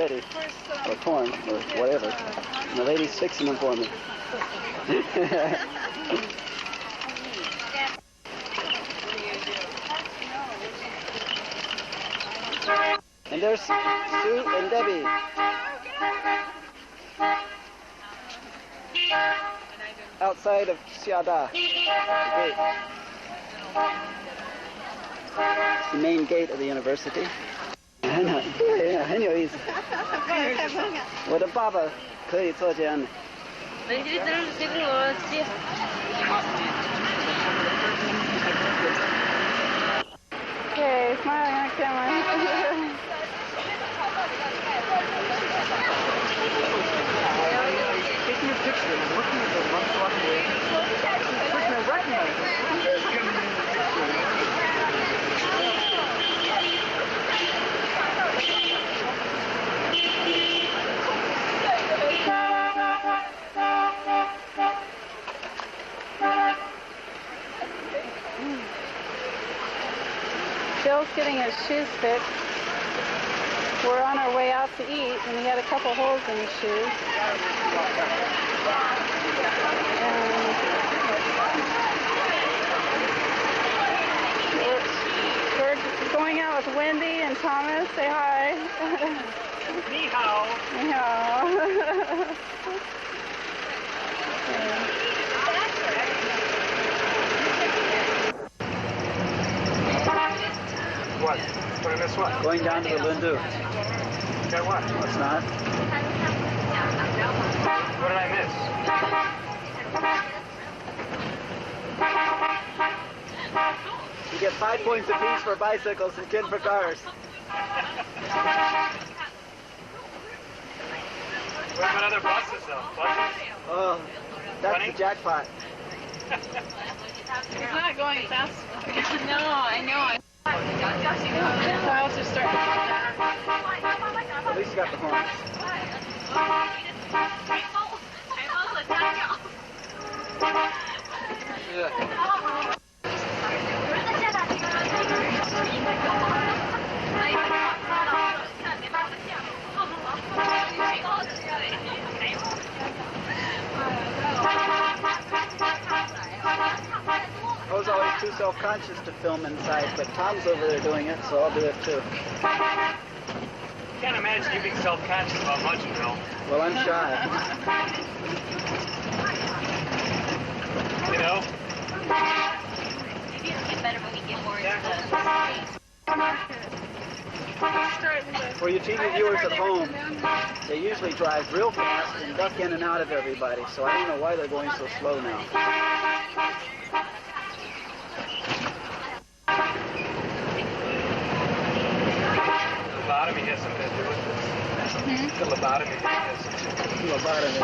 already, or corn, or whatever. And the lady's fixing them for me. And there's Sue and Debbie. Outside of Xiada, the gate. It's the main gate of the university. 很有意思。我的爸爸可以做这样的。Okay, smiling on camera. Taking a picture and looking at the one block away. Person recognizes. Bill's getting his shoes fixed. We're on our way out to eat, and he had a couple holes in his shoes. We're going out with Wendy and Thomas. Say hi. Ni hao. Ni hao. What? What did I miss what? Going down to the Lundu. Okay, what? What's not? What did I miss? You get 5 points apiece for bicycles and 10 for cars. What about other buses, though? Buses? Oh, that's the jackpot. It's not going fast. No, I know. Clouds are starting to get better. At least you got the horns. Yeah. I was always too self-conscious to film inside, but Tom's over there doing it, so I'll do it too. Can't imagine you being self-conscious about much, Bill. Well, I'm shy. You know? Maybe it'll get better when we get more into For you TV viewers at home, they usually drive real fast and duck in and out of everybody, so I don't know why they're going so slow now. Lobotomy has something to do with this. The lobotomy has something to do with lobotomy.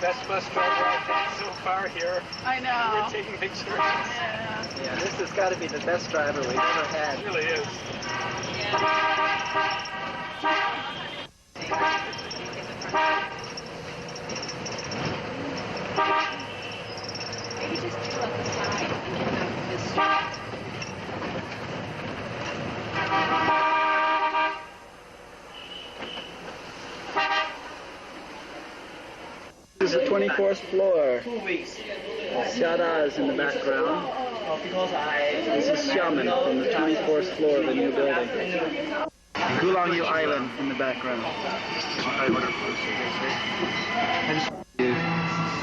Best bus driver I've had so far here. I know. We're taking pictures. Yeah, this has got to be the best driver we've ever had. It really is. Maybe just do up the side and this shot. This is the 24th floor. Xiada is in the background. This is Xiamen from the 24th floor of the new building. Longview Island in the background.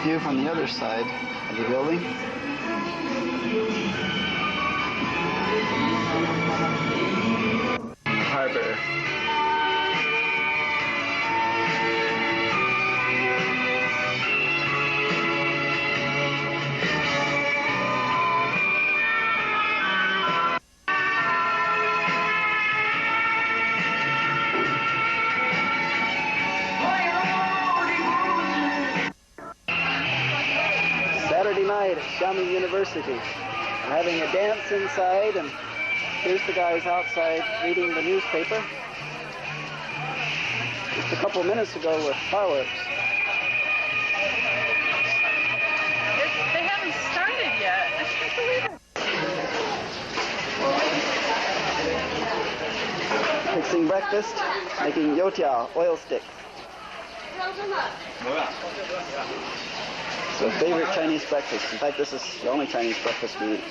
View from the other side of the building. Harbor. Saturday night at Xiamen University. We're having a dance inside, and here's the guys outside reading the newspaper. Just a couple minutes ago were fireworks. They haven't started yet. I can't believe it. Fixing breakfast, making youtiao, oil stick. It's a favorite Chinese breakfast. In fact, this is the only Chinese breakfast we eat.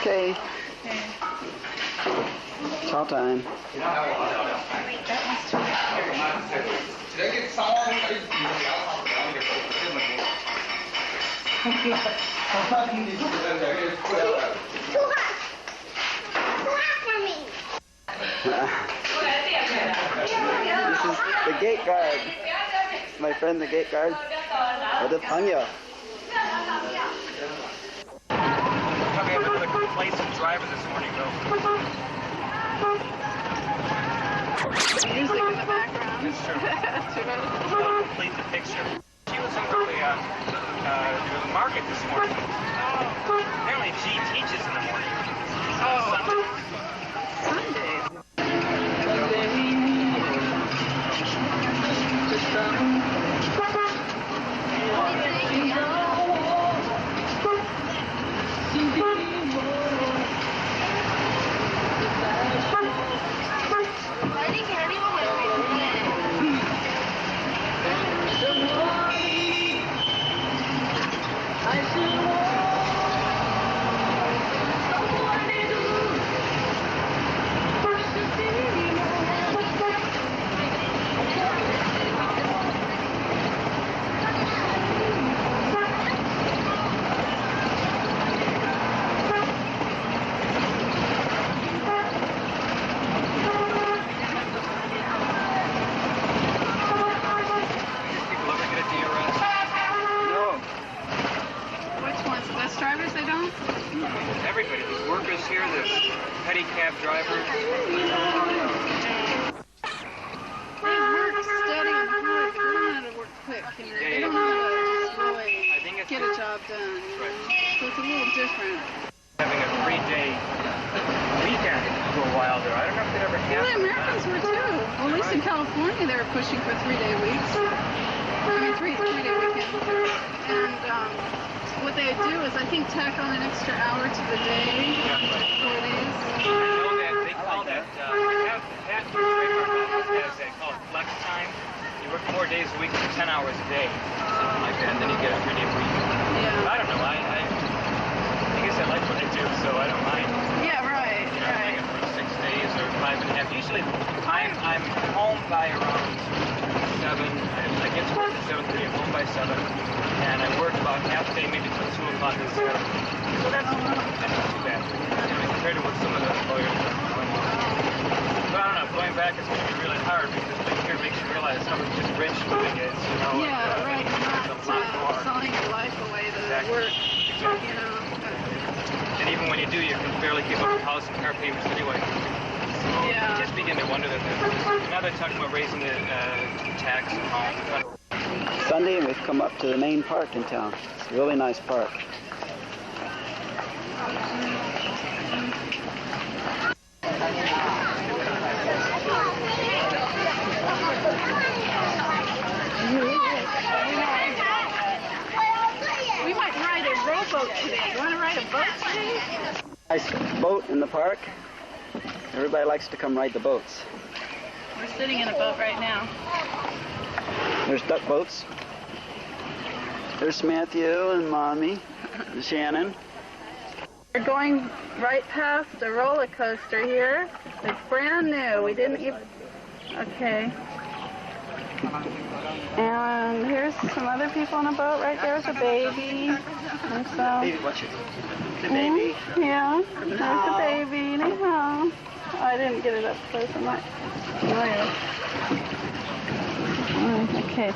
Okay. Chow time. This is the gate guard. My friend, the gate guard. Or the Panya. Probably have another complacent driver this morning, though. Music in the background. That's true. Complete the picture. She was over the market this morning. Apparently, she teaches in the morning. Sunday. Everybody. There's workers here, there's petty cab drivers. They work steady and hard. They don't know how to work quick. You know? They don't know how to really get a job done. You know? So it's a little different. Having a 3-day weekend for a while there. I don't know if it ever happened. Well, the Americans were too. Well, at least in California, they were pushing for 3-day weeks. I mean, three-day weekends. And what they do is, I think, tack on an extra hour to the day. 4 days. I know that they call that, Pat from Trademark Office has that called flex time. You work 4 days a week for 10 hours a day, something like that, and then you get a 3-day week. Yeah. I don't know, I guess I like what I do, so I don't mind. Yeah, right, You know, I'm doing it for 6 days or 5.5. Usually, I'm home by around 7. I get to work at 7:30. I'm home by 7, and I work about half a day, maybe till 2 o'clock at 7. So that's not too bad, compared to what some of the lawyers are doing. But I don't know. Going back is going to be really hard because being here makes you realize how rich living is. work, Exactly. you know. And even when you do, you can barely keep up with house and car payments anyway. You Yeah. just begin to wonder that now they're talking about raising the tax and home. Sunday, and we've come up to the main park in town. It's a really nice park. We might ride a rowboat today. You want to ride a boat today? Nice boat in the park. Everybody likes to come ride the boats. We're sitting in a boat right now. There's duck boats. There's Matthew and Mommy and Shannon. We're going right past a roller coaster here. It's brand new. We didn't even... Okay. And here's some other people on a boat. Right there's a baby. And so... Baby, watch it. The baby. Yeah. There's the baby. Anyhow. I didn't get it up close. I'm not... Okay.